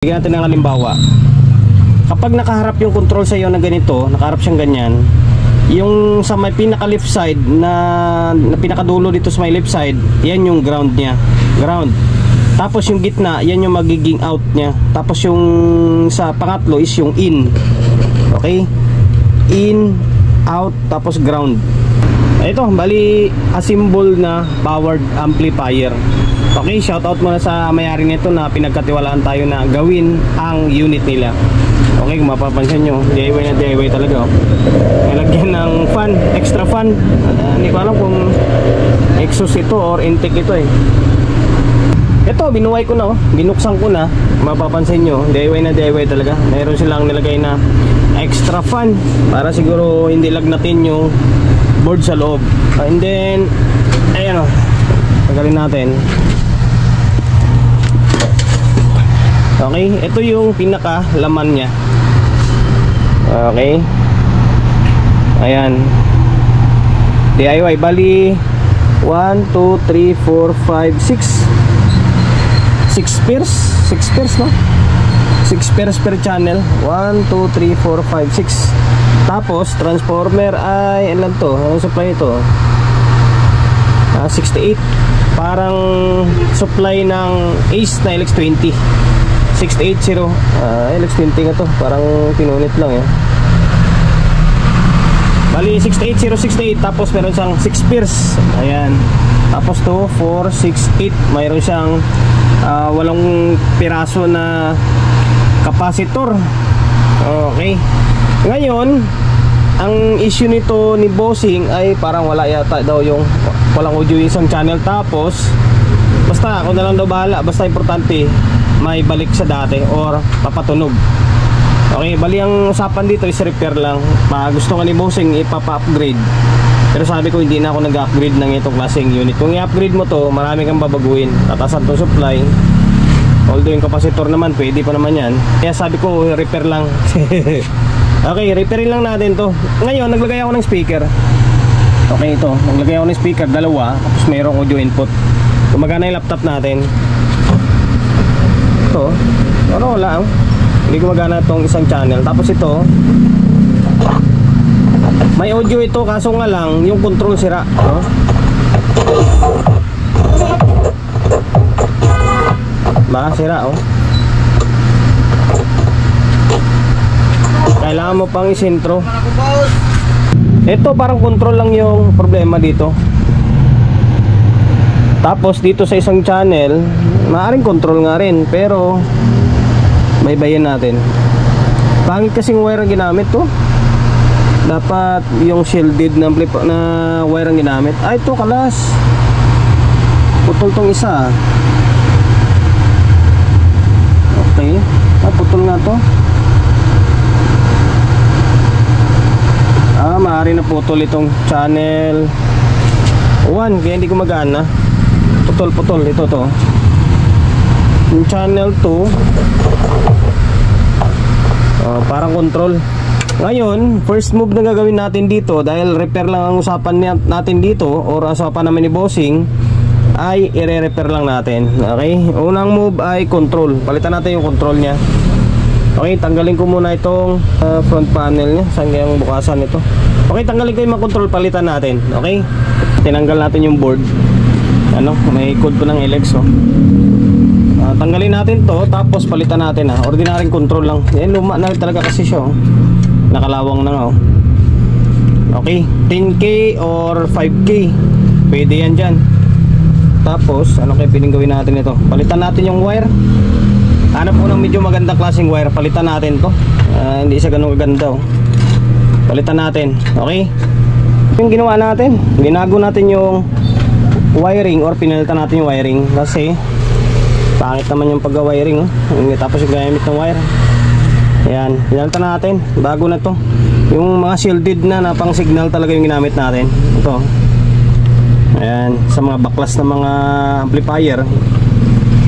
Bigyan natin ng halimbawa. Kapag nakaharap yung control sa iyo na ganito, nakaharap siyang ganyan, yung sa may pinaka left side na pinakadulo dito sa may left side, yan yung ground niya. Ground. Tapos yung gitna, yan yung magiging out niya. Tapos yung sa pangatlo is yung in. Okay? In, out, tapos ground. Ito, bali a symbol na powered amplifier. Okay, shoutout muna sa may-ari nito na pinagkatiwalaan tayo na gawin ang unit nila. Okay, kung mapapansin nyo, DIY na DIY talaga. Nilagyan ng fan, extra fan. Hindi ko alam kung exhaust ito or intake ito eh. Ito, binuhay ko na, binuksan ko na. Mapapansin nyo, DIY na DIY talaga. Mayroon silang nilagay na extra fan para siguro hindi lagnatin yung board sa loob. And then, ayan o, tagalin natin. Okay, ito yung pinaka laman niya. Okay. Ayan. DIY bali 1, 2, 3, 4, 5, 6 6 pairs, 6 pairs no? 6 pairs per channel. 1, 2, 3, 4, 5, 6. Tapos transformer ay ilan to? Anong supply ito? 68. Parang supply ng Ace na LX20 680. LX20 nga to, parang pinunit lang eh. Bali 68068. Tapos meron siyang 6 pairs. Ayan. Tapos to 4, 6, 8. Mayroon siyang 8 piraso na capacitor. Okay. Ngayon, ang issue nito ni Bossing ay parang wala yata daw yung walang audio isang channel. Tapos basta ako na lang daw bahala, basta importante may balik sa dati or papatunog. Okay, bali ang usapan dito is repair lang. Gusto nga ni Bossing ipapa-upgrade, pero sabi ko hindi na ako nag-upgrade ng itong klaseng unit. Kung i-upgrade mo to, marami kang babaguhin. Tatasan tong supply, although yung capacitor naman pwede pa naman yan. Kaya sabi ko repair lang. Okay, repairin lang natin to. Ngayon naglagay ako ng speaker. Okay, ito, naglagay ako ng speaker, dalawa. Tapos mayroong audio input. Gumagana yung laptop natin. Ito, ano wala, hindi gumagana itong isang channel. Tapos ito, may audio ito, kaso nga lang yung control sira, no? Baka sira, oh. Kailangan mo pang isintro. Ito parang control lang yung problema dito. Tapos dito sa isang channel, maaaring control nga rin, pero may bayan natin. Pangit kasing wire ang ginamit to. Dapat yung shielded na wire ang ginamit. Ay, ito kalas. Putol tong isa. Okay. Putol nga to. Maaari na putol itong channel 1, kaya hindi gumagana. Putol ito to. Yung channel 2 parang control. Ngayon, first move na gagawin natin dito, dahil repair lang ang usapan natin dito, or usapan namin ni Bossing, ay i-repair lang natin. Okay, unang move ay control. Palitan natin yung control nya. Okay, tanggalin ko muna itong front panel nya. Saan kaya ang bukasan ito? Okay, tanggalin ko yung mga control, palitan natin. Okay, tinanggal natin yung board. Ano, may code po ng LX, oh. Tanggalin natin to, tapos palitan natin, ordinaryong control lang. Yan, luma na talaga kasi siya, oh. Nakalawang na nga, oh. Okay, 10K or 5K, pwede yan dyan. Tapos, ano kayo piling gawin natin ito? Palitan natin yung wire. Hanap po ng medyo maganda klaseng wire, palitan natin to. Hindi siya ganun kaganda, oh. Palitan natin, okay? Yung ginawa natin, binago natin yung wiring, or pinalitan natin yung wiring kasi pangit naman yung pagka-wiring, oh. Tapos yung gamit ng wire. Ayan, pinalitan natin, bago na to. Yung mga shielded na pang signal talaga yung ginamit natin. Ito. Ayan, sa mga baklas na mga amplifier.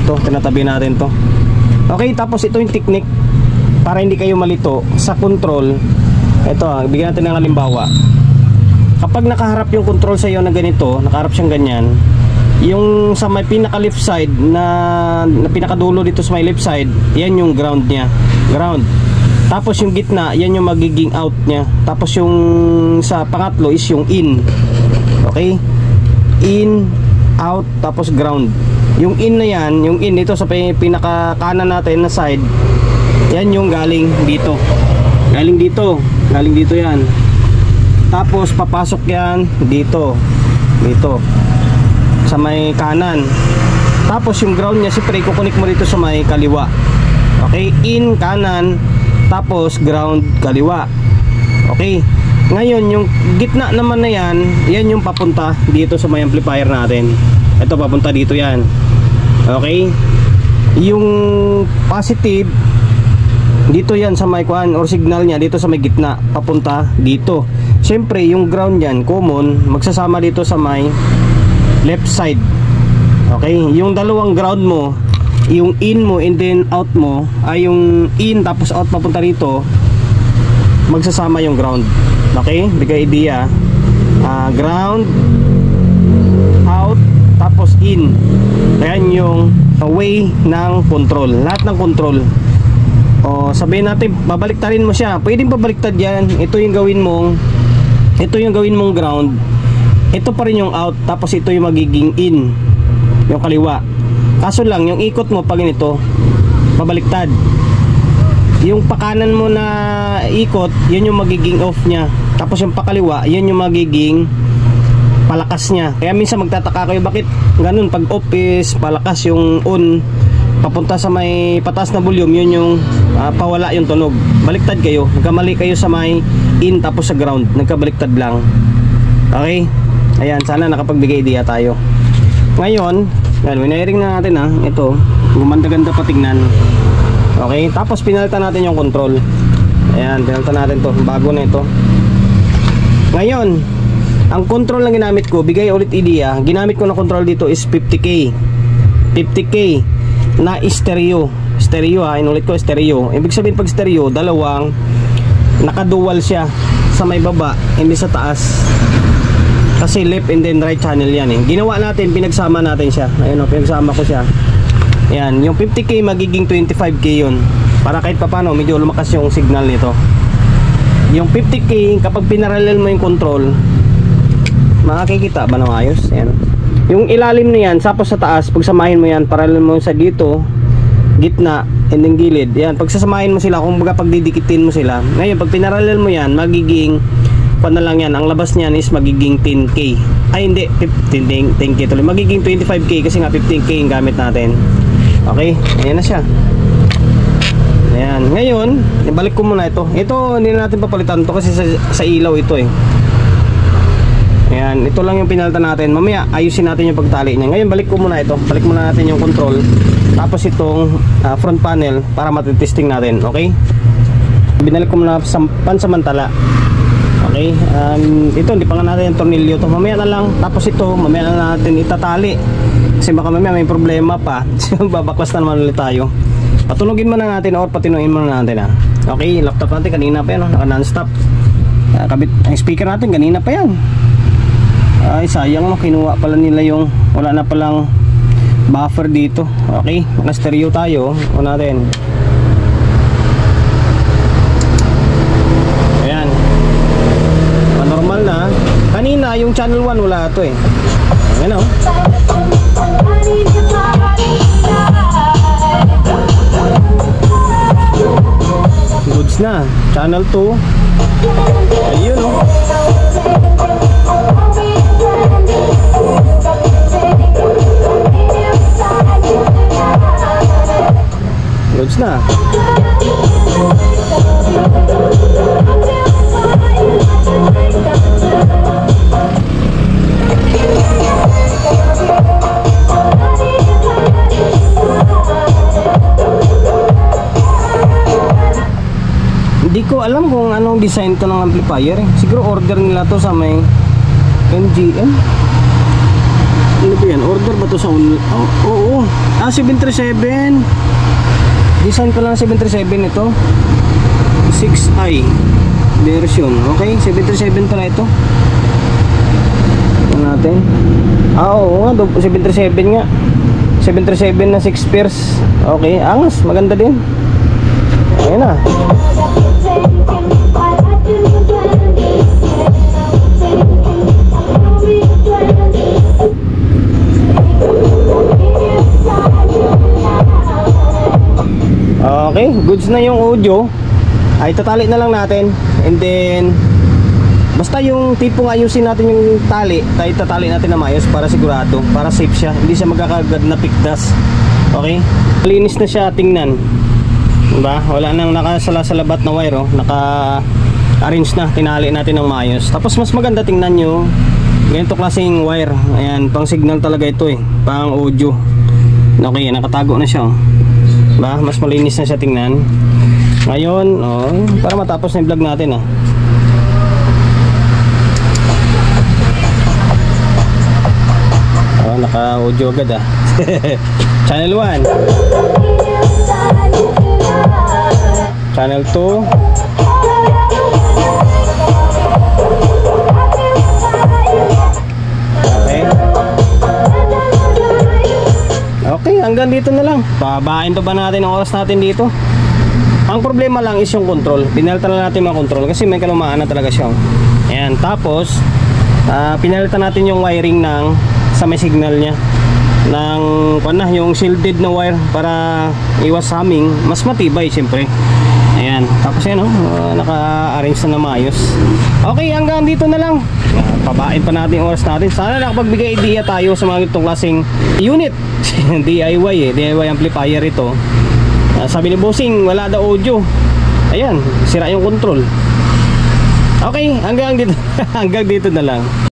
Ito, tinatabi natin to. Okay, tapos ito yung technique para hindi kayo malito sa control. Ito, bigyan natin ng halimbawa. Kapag nakaharap yung control sa iyo na ganito, nakaharap siyang ganyan, Yung sa may pinaka left side na pinakadulo dito sa may left side, yan yung ground niya. Ground. Tapos yung gitna, yan yung magiging out niya. Tapos yung sa pangatlo is yung in. Okay? In, out, tapos ground. Yung in na yan, yung in dito sa pinaka kanan natin na side, yan yung galing dito. Galing dito. Galing dito yan. Tapos papasok yan dito. Dito. Sa may kanan. Tapos yung ground niya, siyempre kukunik mo dito sa may kaliwa. Okay? In, kanan, tapos ground, kaliwa. Okay? Ngayon, yung gitna naman na yan, yan yung papunta dito sa may amplifier natin. Ito, papunta dito yan. Okay? Yung positive, dito yan sa may kuan or signal niya, dito sa may gitna, papunta dito. Siyempre, yung ground yan, common, magsasama dito sa may left side. Okay? Yung dalawang ground mo, yung in mo and then out mo, ay yung in tapos out papunta rito, magsasama yung ground. Okay? Bigay idea. Ground, out, tapos in. Ayan yung way ng control. Lahat ng control. O sabihin natin, babaliktarin mo siya. Pwedeng pabaliktad yan. Ito yung gawin mong ground. Ito pa rin yung out, tapos ito yung magiging in, yung kaliwa. Kaso lang, yung ikot mo pag ganito, pabaliktad. Yung pakanan mo na ikot, yun yung magiging off nya. Tapos yung pakaliwa, yun yung magiging palakas nya. Kaya minsan magtataka kayo, bakit ganun? Pag off is palakas, yung on, papunta sa may patas na volume, yun yung pawala yung tunog. Baliktad kayo, nagkamali kayo sa may in tapos sa ground, nagkabaliktad lang. Okay? Ayan, sana nakapagbigay idea tayo. Ngayon, winiring na natin ito, gumanda-ganda pa tingnan. Okay, tapos pinalitan natin yung control. Ayan, pinalitan natin to, bago na ito. Ngayon, ang control na ginamit ko, bigay ulit idea, ginamit ko na control dito is 50K 50K na stereo. Stereo inulit ko, stereo. Ibig sabihin pag stereo, dalawang naka-dual siya sa may baba, hindi sa taas. Kasi left and then right channel yan Ginawa natin, pinagsama natin siya. Ayun pinagsama ko siya. Yan, yung 50K magiging 25K yun. Para kahit papano, medyo lumakas yung signal nito. Yung 50K, kapag pinarallel mo yung control, makikita ba ng ayos? Yan. Yung ilalim na yan, tapos sa taas, pagsamahin mo yan, parallel mo sa dito, gitna, and then gilid. Yan, pagsasamahin mo sila, kung baga pagdidikitin mo sila. Ngayon, pag pinarallel mo yan, magiging na lang yan, ang labas niyan is magiging 10K. Ay hindi, 10K tuloy. Magiging 25K kasi nga 15K yung gamit natin. Okay, ayan na siya. Ayan, ngayon ibalik ko muna ito. Ito hindi natin papalitan to kasi sa ilaw ito Ayan, ito lang yung pinalitan natin. Mamaya ayusin natin yung pagtali niya. Ngayon balik ko muna ito. Balik muna natin yung control. Tapos itong front panel para matitesting natin. Okay, binalik ko muna pansamantala. Okay, ito hindi pa nga natin yung tornilyo to. Mamaya na lang. Tapos ito, mamaya na natin itatali. Kasi baka mamaya may problema pa. Babaklas na naman ulit tayo. Patulogin muna natin or patinuin muna natin Okay, laptop natin kanina pa yan naka non-stop. Kabit ang speaker natin kanina pa yan. Ay sayang kinuha pala nila yung wala na palang buffer dito. Okay, naka stereo tayo. O natin. Normal na. Kanina yung channel 1 wala ito Ayan goods na. Channel 2. Ayun goods na. Hindi ko alam kung anong design to ng amplifier Siguro order nila to sa may NGM. Ano ba yan? Order ba to sa oo. 737. Design ko lang 737 ito. 6i version. Okay, 737 pala ito. Ito natin. Oo nga, 737 nga. 737 na 6 pairs. Okay, angas, maganda din. Ayun na. Okay, goods na yung audio. Ay tatali na lang natin. And then basta yung tipong ayusin natin yung tali, tayo tatali natin na maayos para sigurado, para safe siya, hindi siya magkakagad na pikdas. Okay, linis na siya tingnan, diba? Wala nang nakasala-salabat na wire, oh. Naka-arrange na, tinali natin ng maayos. Tapos mas maganda tingnan nyo ganito klaseng wire. Ayan, pang signal talaga ito eh, pang audio. Okay, nakatago na siya, oh. Diba? Mas malinis na siya tingnan. Ngayon, oh, para matapos na yung vlog natin, ah. Oh, naka-audio agad, ah. Channel 1, Channel 2, okay. Okay, hanggang dito na lang. Pababain pa ba natin ang oras natin dito? Ang problema lang is yung control. Pinalitan na natin mga control kasi may kalumaan na talaga siya. Ayan, tapos pinalitan natin yung wiring ng sa may signal niya ng yung shielded na wire para iwas humming, mas matibay siyempre. Ayan, tapos yan, naka-arrange na maayos. Okay, hanggang dito na lang. Pabain pa natin yung oras natin. Sana nakapagbigay idea tayo sa mga itong klaseng unit. DIY DIY amplifier ito. Sabi ni Bossing, wala daw audio. Ayan, sira yung control. Okay, hanggang dito hanggang dito na lang.